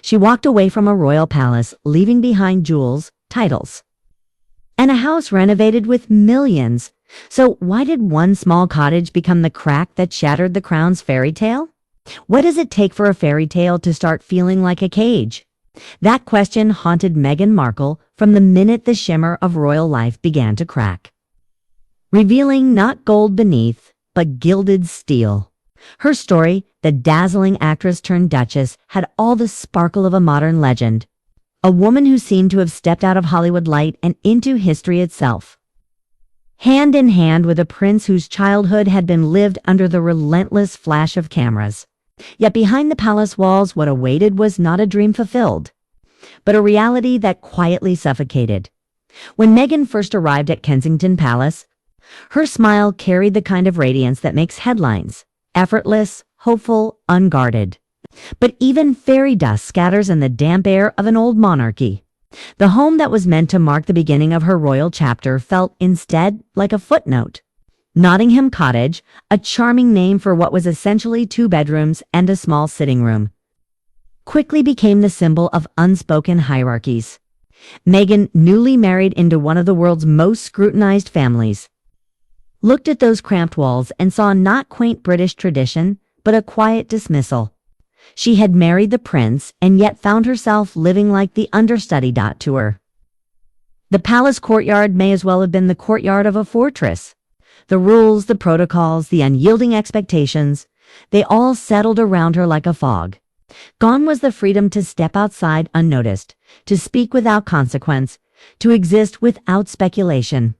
She walked away from a royal palace, leaving behind jewels, titles, and a house renovated with millions. So why did one small cottage become the crack that shattered the crown's fairy tale? What does it take for a fairy tale to start feeling like a cage? That question haunted Meghan Markle from the minute the shimmer of royal life began to crack, revealing not gold beneath, but gilded steel. Her story, the dazzling actress turned duchess, had all the sparkle of a modern legend, a woman who seemed to have stepped out of Hollywood light and into history itself, hand in hand with a prince whose childhood had been lived under the relentless flash of cameras. Yet behind the palace walls, what awaited was not a dream fulfilled, but a reality that quietly suffocated. When Meghan first arrived at Kensington Palace, her smile carried the kind of radiance that makes headlines: effortless, hopeful, unguarded. But even fairy dust scatters in the damp air of an old monarchy. The home that was meant to mark the beginning of her royal chapter felt instead like a footnote. Nottingham Cottage, a charming name for what was essentially 2 bedrooms and a small sitting room, quickly became the symbol of unspoken hierarchies. Meghan, newly married into one of the world's most scrutinized families, looked at those cramped walls and saw not quaint British tradition, but a quiet dismissal. She had married the prince and yet found herself living like the understudy to her. The palace courtyard may as well have been the courtyard of a fortress. The rules, the protocols, the unyielding expectations, they all settled around her like a fog. Gone was the freedom to step outside unnoticed, to speak without consequence, to exist without speculation.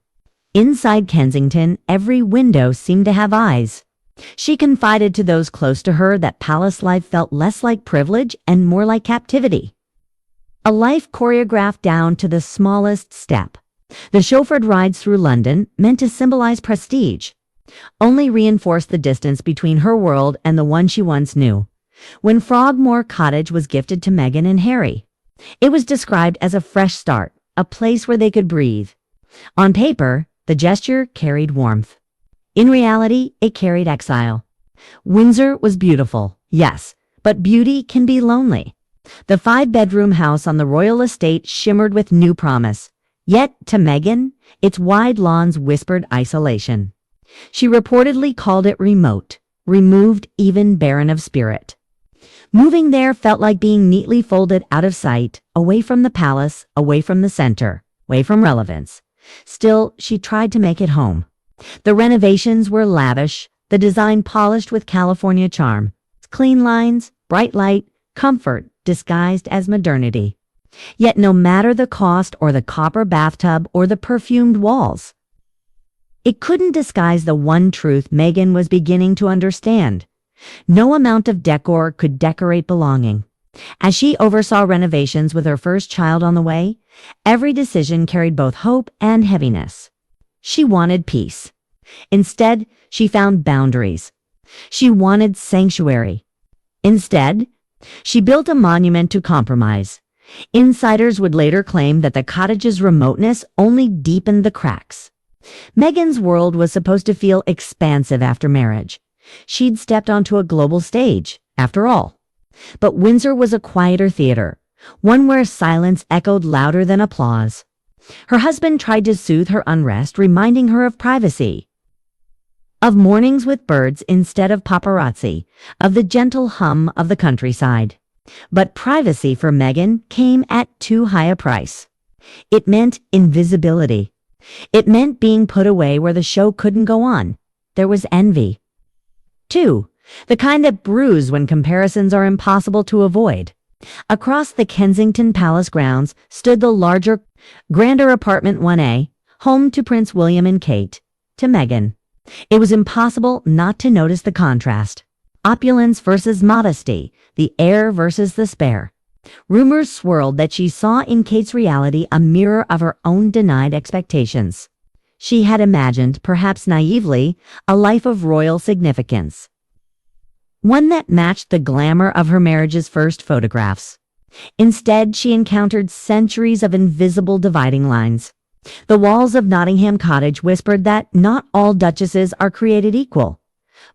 Inside Kensington, every window seemed to have eyes. She confided to those close to her that palace life felt less like privilege and more like captivity. A life choreographed down to the smallest step. The chauffeured rides through London, meant to symbolize prestige, only reinforced the distance between her world and the one she once knew. When Frogmore Cottage was gifted to Meghan and Harry, it was described as a fresh start, a place where they could breathe. On paper, the gesture carried warmth. In reality, it carried exile. Windsor was beautiful, yes, but beauty can be lonely. The 5-bedroom house on the royal estate shimmered with new promise. Yet, to Meghan, its wide lawns whispered isolation. She reportedly called it remote, removed, even barren of spirit. Moving there felt like being neatly folded out of sight, away from the palace, away from the center, away from relevance. Still, she tried to make it home. The renovations were lavish, the design polished with California charm. Clean lines, bright light, comfort disguised as modernity. Yet no matter the cost or the copper bathtub or the perfumed walls, it couldn't disguise the one truth Meghan was beginning to understand. No amount of decor could decorate belonging. As she oversaw renovations with her first child on the way, every decision carried both hope and heaviness. She wanted peace. Instead, she found boundaries. She wanted sanctuary. Instead, she built a monument to compromise. Insiders would later claim that the cottage's remoteness only deepened the cracks. Meghan's world was supposed to feel expansive after marriage. She'd stepped onto a global stage, after all. But Windsor was a quieter theater, one where silence echoed louder than applause. Her husband tried to soothe her unrest, reminding her of privacy, of mornings with birds instead of paparazzi, of the gentle hum of the countryside. But privacy for Meghan came at too high a price. It meant invisibility. It meant being put away where the show couldn't go on. There was envy. 2. The kind that brews when comparisons are impossible to avoid. Across the Kensington Palace grounds stood the larger, grander apartment 1A, home to Prince William and Kate, to Meghan. It was impossible not to notice the contrast. Opulence versus modesty, the heir versus the spare. Rumors swirled that she saw in Kate's reality a mirror of her own denied expectations. She had imagined, perhaps naively, a life of royal significance, one that matched the glamour of her marriage's first photographs. Instead, she encountered centuries of invisible dividing lines. The walls of Nottingham Cottage whispered that not all duchesses are created equal.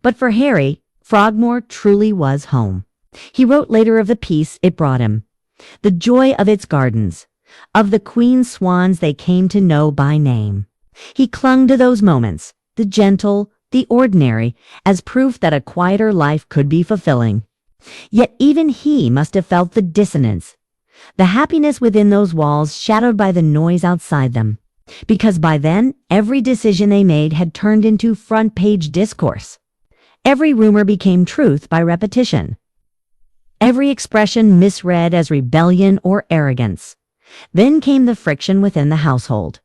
But for Harry, Frogmore truly was home. He wrote later of the peace it brought him. the joy of its gardens, of the queen's swans they came to know by name. He clung to those moments, the gentle, the ordinary, as proof that a quieter life could be fulfilling. Yet even he must have felt the dissonance, the happiness within those walls shadowed by the noise outside them, because by then every decision they made had turned into front-page discourse. Every rumor became truth by repetition. Every expression misread as rebellion or arrogance. Then came the friction within the household.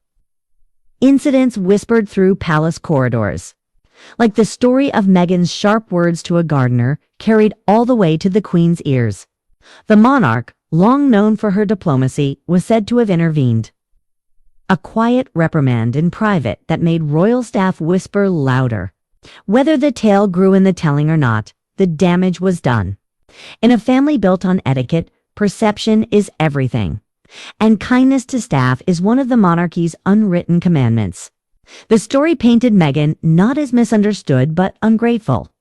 Incidents whispered through palace corridors, like the story of Meghan's sharp words to a gardener carried all the way to the queen's ears. The monarch, long known for her diplomacy, was said to have intervened. A quiet reprimand in private that made royal staff whisper louder. Whether the tale grew in the telling or not, the damage was done. In a family built on etiquette, perception is everything. And kindness to staff is one of the monarchy's unwritten commandments. The story painted Meghan not as misunderstood but ungrateful.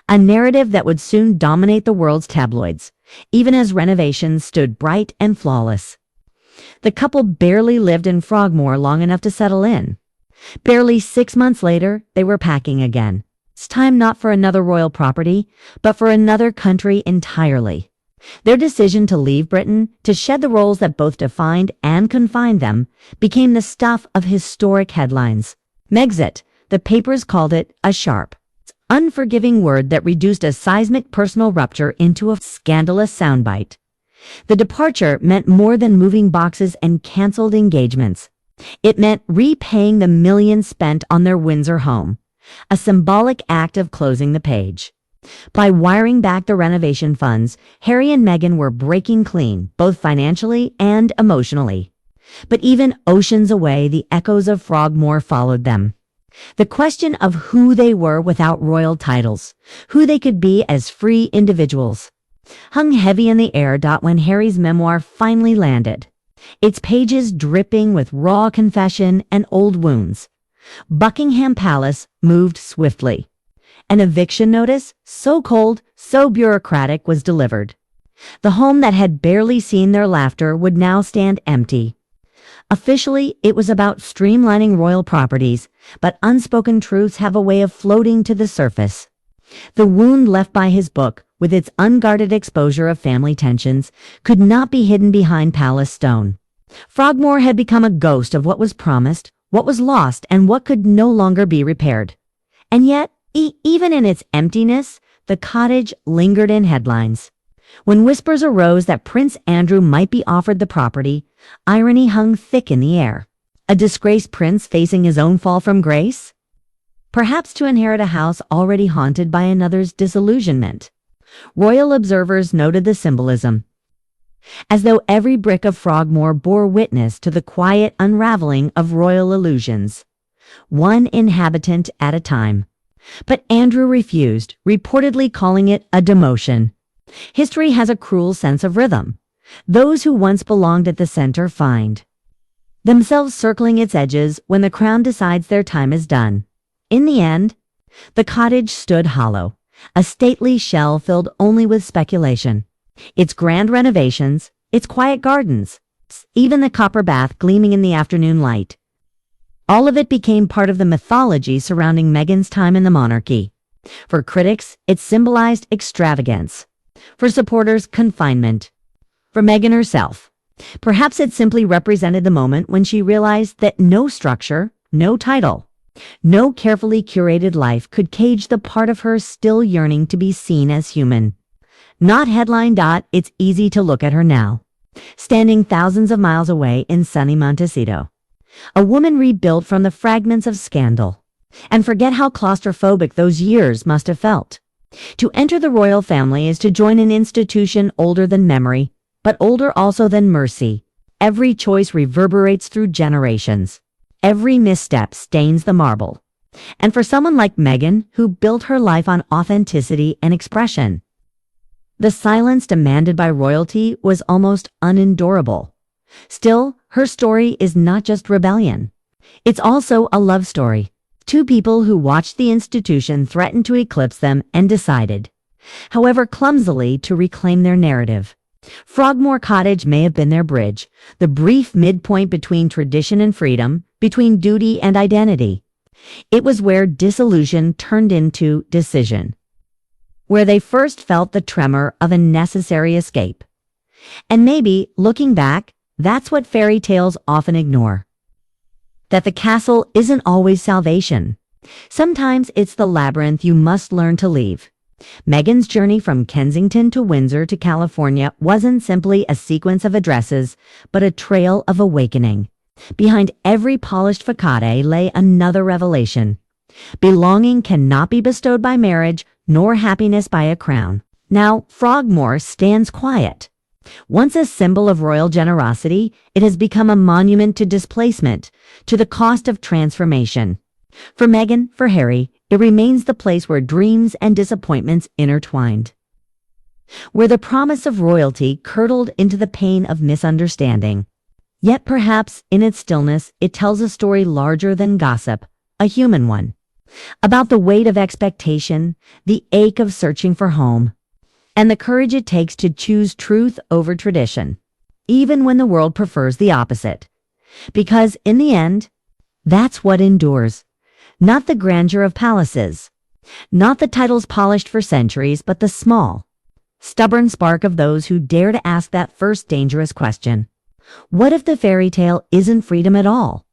A narrative that would soon dominate the world's tabloids, even as renovations stood bright and flawless. The couple barely lived in Frogmore long enough to settle in. Barely 6 months later, they were packing again. It's time not for another royal property, but for another country entirely. Their decision to leave Britain, to shed the roles that both defined and confined them, became the stuff of historic headlines. Megxit, the papers called it a sharp, unforgiving word that reduced a seismic personal rupture into a scandalous soundbite. The departure meant more than moving boxes and canceled engagements. It meant repaying the millions spent on their Windsor home, a symbolic act of closing the page. By wiring back the renovation funds, Harry and Meghan were breaking clean, both financially and emotionally. But even oceans away, the echoes of Frogmore followed them. The question of who they were without royal titles, who they could be as free individuals, hung heavy in the air. When Harry's memoir finally landed, its pages dripping with raw confession and old wounds, Buckingham Palace moved swiftly. An eviction notice, so cold, so bureaucratic, was delivered. The home that had barely seen their laughter would now stand empty. Officially, it was about streamlining royal properties, but unspoken truths have a way of floating to the surface. The wound left by his book, with its unguarded exposure of family tensions, could not be hidden behind palace stone. Frogmore had become a ghost of what was promised, what was lost, and what could no longer be repaired. And yet, even in its emptiness, the cottage lingered in headlines. When whispers arose that Prince Andrew might be offered the property, irony hung thick in the air. A disgraced prince facing his own fall from grace? Perhaps to inherit a house already haunted by another's disillusionment. Royal observers noted the symbolism, as though every brick of Frogmore bore witness to the quiet unraveling of royal illusions, one inhabitant at a time. But Andrew refused, reportedly calling it a demotion. History has a cruel sense of rhythm. Those who once belonged at the center find themselves circling its edges when the crown decides their time is done. In the end, the cottage stood hollow, a stately shell filled only with speculation. Its grand renovations, its quiet gardens, even the copper bath gleaming in the afternoon light. All of it became part of the mythology surrounding Meghan's time in the monarchy. For critics, it symbolized extravagance. For supporters, confinement. For Meghan herself, perhaps it simply represented the moment when she realized that no structure, no title, no carefully curated life could cage the part of her still yearning to be seen as human. Not headline. It's easy to look at her now, standing thousands of miles away in sunny Montecito. A woman rebuilt from the fragments of scandal, and forget how claustrophobic those years must have felt. To enter the royal family is to join an institution older than memory, but older also than mercy. Every choice reverberates through generations. Every misstep stains the marble. And for someone like Meghan, who built her life on authenticity and expression, the silence demanded by royalty was almost unendurable. Still, her story is not just rebellion. It's also a love story. Two people who watched the institution threaten to eclipse them and decided, however clumsily, to reclaim their narrative. Frogmore Cottage may have been their bridge, the brief midpoint between tradition and freedom, between duty and identity. It was where disillusion turned into decision, where they first felt the tremor of a necessary escape. And maybe, looking back, that's what fairy tales often ignore. That the castle isn't always salvation. Sometimes it's the labyrinth you must learn to leave. Meghan's journey from Kensington to Windsor to California wasn't simply a sequence of addresses, but a trail of awakening. Behind every polished facade lay another revelation. Belonging cannot be bestowed by marriage, nor happiness by a crown. Now, Frogmore stands quiet. Once a symbol of royal generosity, it has become a monument to displacement, to the cost of transformation. For Meghan, for Harry, it remains the place where dreams and disappointments intertwined, where the promise of royalty curdled into the pain of misunderstanding. Yet perhaps, in its stillness, it tells a story larger than gossip, a human one, about the weight of expectation, the ache of searching for home, and the courage it takes to choose truth over tradition, even when the world prefers the opposite. Because, in the end, that's what endures. Not the grandeur of palaces, not the titles polished for centuries, but the small, stubborn spark of those who dare to ask that first dangerous question. What if the fairy tale isn't freedom at all?